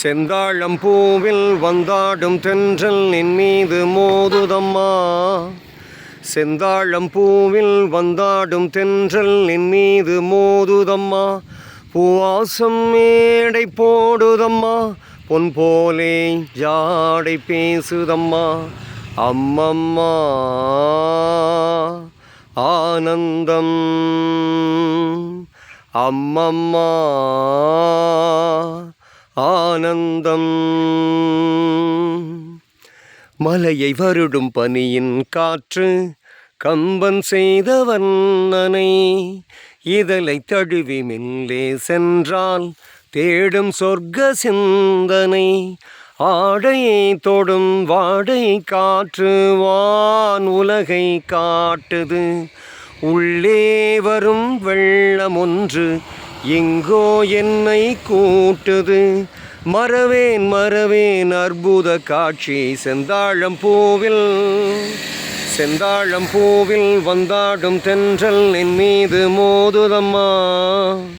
செந்தாழம்பூவில் வந்தாடும் தென்றல் நின் மீது மோதுதம்மா. செந்தாழம்பூவில் வந்தாடும் தென்றல் நின் மீது மோதுதம்மா. பூவாசம் மேடை போடுதம்மா, பொன் போலே ஜாடை பேசுதம்மா. அம்மம்மா ஆனந்தம், அம்மம்மா ஆனந்தம். மலையை வருடும் பனியின் காற்று கம்பன் செய்த வண்ணனை இதழை தழுவி மெல்லே சென்றால் தேடும் சொர்க்க சிந்தனை. ஆடையை தொடும் வாடை காற்று வான் உலகை காட்டுது. உள்ளே வரும் வெள்ளம் ஒன்று எங்கோ என்னை கூட்டுது. மறவேன் மறவேன் அற்புத காட்சி செந்தாழம்பூவில் வந்தாடும் தென்றல் என் மீது மோதுதம்மா.